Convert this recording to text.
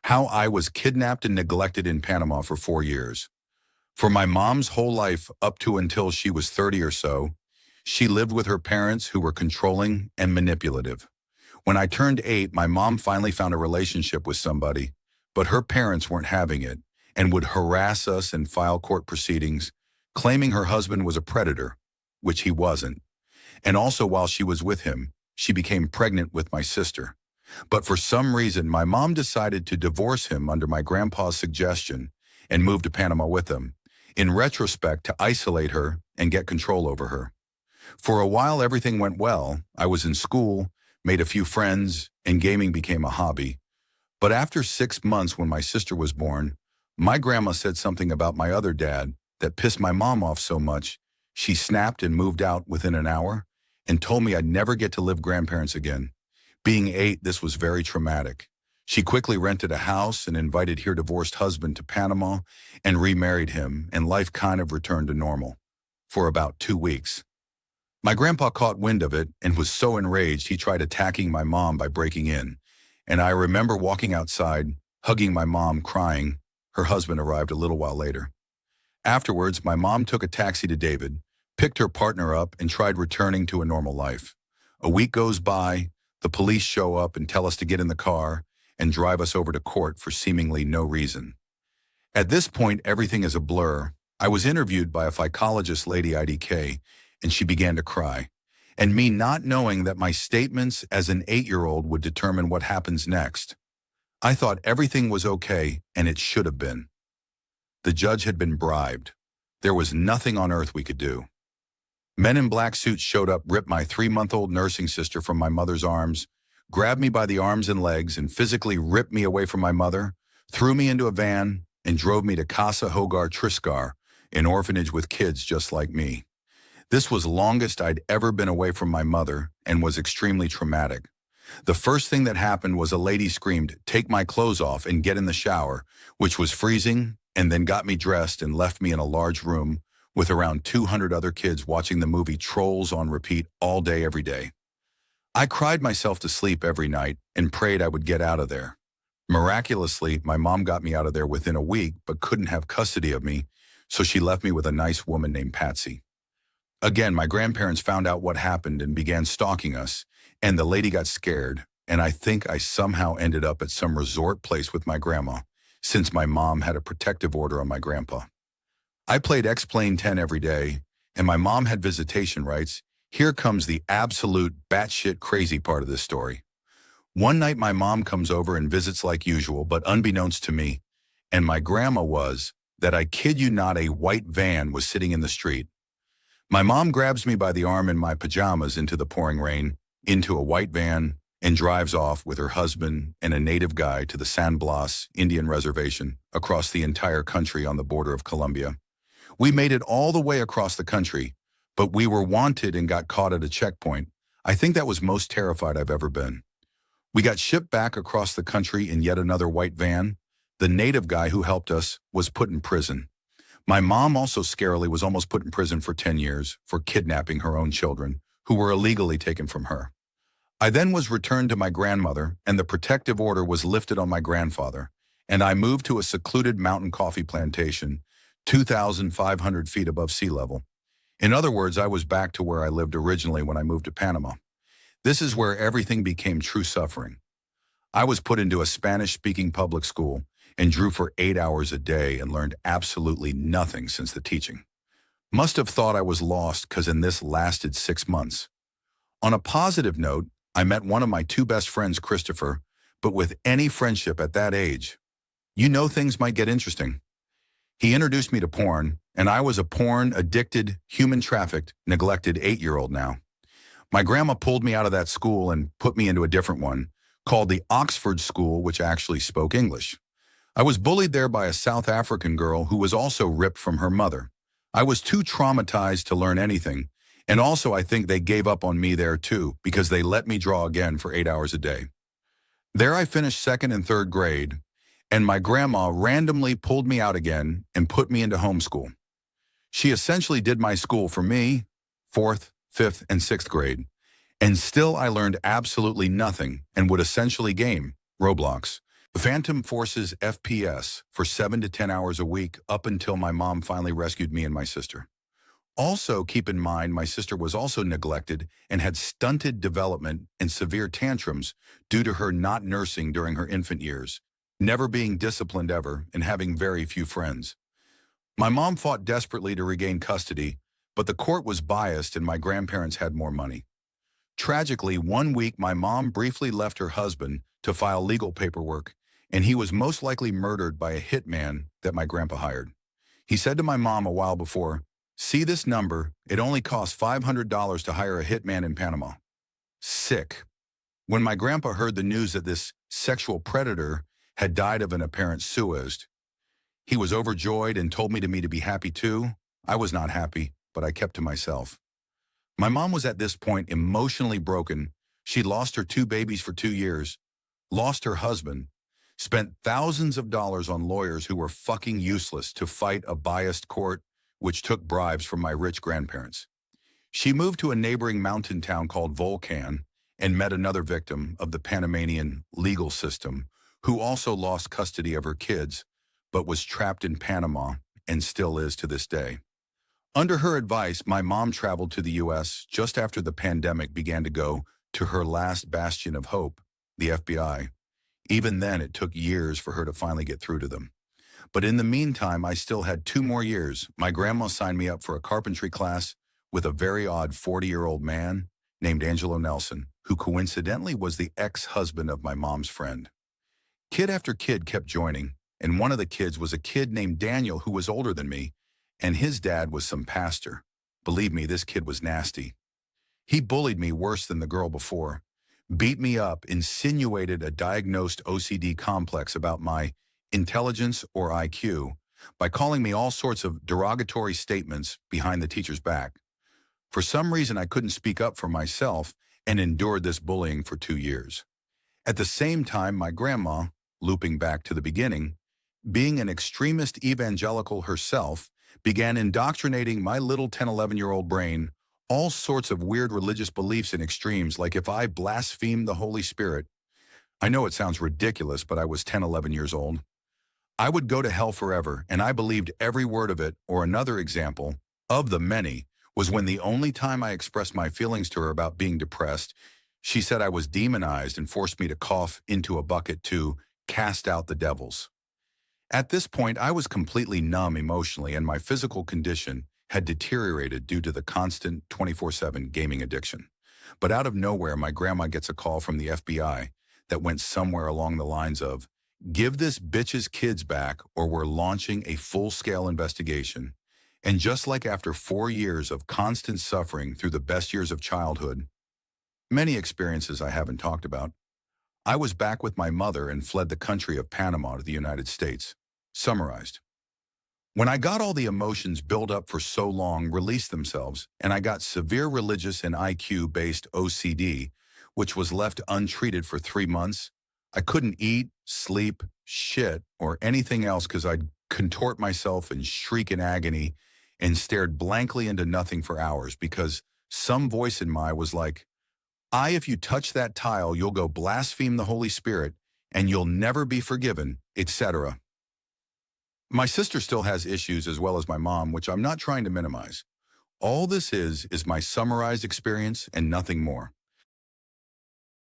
How I was kidnapped and neglected in Panama for 4 years. For my mom's whole life up to until she was 30 or so, she lived with her parents who were controlling and manipulative. When I turned 8, my mom finally found a relationship with somebody, but her parents weren't having it and would harass us and file court proceedings, claiming her husband was a predator, which he wasn't. And also while she was with him, she became pregnant with my sister. But for some reason, my mom decided to divorce him under my grandpa's suggestion and move to Panama with him, in retrospect to isolate her and get control over her. For a while, everything went well. I was in school, made a few friends, and gaming became a hobby. But after 6 months when my sister was born, my grandma said something about my other dad that pissed my mom off so much, she snapped and moved out within an hour and told me I'd never get to live grandparents again. Being 8, this was very traumatic. She quickly rented a house and invited her divorced husband to Panama and remarried him, and life kind of returned to normal for about 2 weeks. My grandpa caught wind of it and was so enraged he tried attacking my mom by breaking in. And I remember walking outside, hugging my mom, crying. Her husband arrived a little while later. Afterwards, my mom took a taxi to David, picked her partner up, and tried returning to a normal life. A week goes by, the police show up and tell us to get in the car and drive us over to court for seemingly no reason. At this point, everything is a blur. I was interviewed by a psychologist, Lady IDK, and she began to cry. And me not knowing that my statements as an 8-year-old would determine what happens next. I thought everything was okay, and it should have been. The judge had been bribed. There was nothing on earth we could do. Men in black suits showed up, ripped my 3-month-old nursing sister from my mother's arms, grabbed me by the arms and legs, and physically ripped me away from my mother, threw me into a van, and drove me to Casa Hogar Triscar, an orphanage with kids just like me. This was longest I'd ever been away from my mother and was extremely traumatic. The first thing that happened was a lady screamed, "Take my clothes off and get in the shower," which was freezing, and then got me dressed and left me in a large room with around 200 other kids watching the movie Trolls on repeat all day, every day. I cried myself to sleep every night and prayed I would get out of there. Miraculously, my mom got me out of there within a week but couldn't have custody of me, so she left me with a nice woman named Patsy. Again, my grandparents found out what happened and began stalking us, and the lady got scared, and I think I somehow ended up at some resort place with my grandma, since my mom had a protective order on my grandpa. I played X-Plane 10 every day, and my mom had visitation rights. Here comes the absolute batshit crazy part of this story. One night my mom comes over and visits like usual, but unbeknownst to me, and my grandma was, that I kid you not, a white van was sitting in the street. My mom grabs me by the arm in my pajamas into the pouring rain, into a white van, and drives off with her husband and a native guy to the San Blas Indian Reservation across the entire country on the border of Colombia. We made it all the way across the country, but we were wanted and got caught at a checkpoint. I think that was most terrified I've ever been. We got shipped back across the country in yet another white van. The native guy who helped us was put in prison. My mom also scarily was almost put in prison for 10 years for kidnapping her own children, who were illegally taken from her. I then was returned to my grandmother, and the protective order was lifted on my grandfather, and I moved to a secluded mountain coffee plantation, 2,500 feet above sea level. In other words, I was back to where I lived originally when I moved to Panama. This is where everything became true suffering. I was put into a Spanish-speaking public school and drew for 8 hours a day and learned absolutely nothing since the teaching. Must have thought I was lost because in this lasted 6 months. On a positive note, I met one of my 2 best friends, Christopher, but with any friendship at that age, you know things might get interesting. He introduced me to porn, and I was a porn-addicted, human-trafficked, neglected 8-year-old now. My grandma pulled me out of that school and put me into a different one, called the Oxford School, which actually spoke English. I was bullied there by a South African girl who was also ripped from her mother. I was too traumatized to learn anything, and also I think they gave up on me there too because they let me draw again for 8 hours a day. There I finished 2nd and 3rd grade, and my grandma randomly pulled me out again and put me into homeschool. She essentially did my school for me, 4th, 5th, and 6th grade, and still I learned absolutely nothing and would essentially game Roblox. Phantom Forces FPS for 7 to 10 hours a week up until my mom finally rescued me and my sister. Also, keep in mind, my sister was also neglected and had stunted development and severe tantrums due to her not nursing during her infant years, never being disciplined ever, and having very few friends. My mom fought desperately to regain custody, but the court was biased and my grandparents had more money. Tragically, one week my mom briefly left her husband to file legal paperwork, and he was most likely murdered by a hitman that my grandpa hired. He said to my mom a while before, "See this number, it only costs $500 to hire a hitman in Panama." Sick. When my grandpa heard the news that this sexual predator had died of an apparent suicide, he was overjoyed and told me to be happy too. I was not happy, but I kept to myself. My mom was at this point emotionally broken. She'd lost her 2 babies for 2 years, lost her husband, spent thousands of dollars on lawyers who were fucking useless to fight a biased court which took bribes from my rich grandparents. She moved to a neighboring mountain town called Volcan and met another victim of the Panamanian legal system who also lost custody of her kids but was trapped in Panama and still is to this day. Under her advice, my mom traveled to the U.S. just after the pandemic began to go to her last bastion of hope, the FBI. Even then, it took years for her to finally get through to them. But in the meantime, I still had 2 more years. My grandma signed me up for a carpentry class with a very odd 40-year-old man named Angelo Nelson, who coincidentally was the ex-husband of my mom's friend. Kid after kid kept joining, and one of the kids was a kid named Daniel who was older than me, and his dad was some pastor. Believe me, this kid was nasty. He bullied me worse than the girl before, beat me up, insinuated a diagnosed OCD complex about my intelligence or IQ by calling me all sorts of derogatory statements behind the teacher's back. For some reason, I couldn't speak up for myself and endured this bullying for 2 years. At the same time, my grandma, looping back to the beginning, being an extremist evangelical herself, began indoctrinating my little 10, 11-year-old brain all sorts of weird religious beliefs and extremes, like if I blasphemed the Holy Spirit. I know it sounds ridiculous, but I was 10, 11 years old. I would go to hell forever, and I believed every word of it. Or another example, of the many, was when the only time I expressed my feelings to her about being depressed, she said I was demonized and forced me to cough into a bucket to cast out the devils. At this point, I was completely numb emotionally, and my physical condition had deteriorated due to the constant 24/7 gaming addiction. But out of nowhere, my grandma gets a call from the FBI that went somewhere along the lines of, "Give this bitch's kids back or we're launching a full-scale investigation." And just like after 4 years of constant suffering through the best years of childhood, many experiences I haven't talked about, I was back with my mother and fled the country of Panama to the United States. Summarized. When I got all the emotions built up for so long release themselves, and I got severe religious and IQ-based OCD, which was left untreated for 3 months, I couldn't eat, sleep, shit, or anything else because I'd contort myself and shriek in agony and stared blankly into nothing for hours because some voice in me was like, if you touch that tile, you'll go blaspheme the Holy Spirit and you'll never be forgiven, etc. My sister still has issues as well as my mom, which I'm not trying to minimize. All this is my summarized experience and nothing more.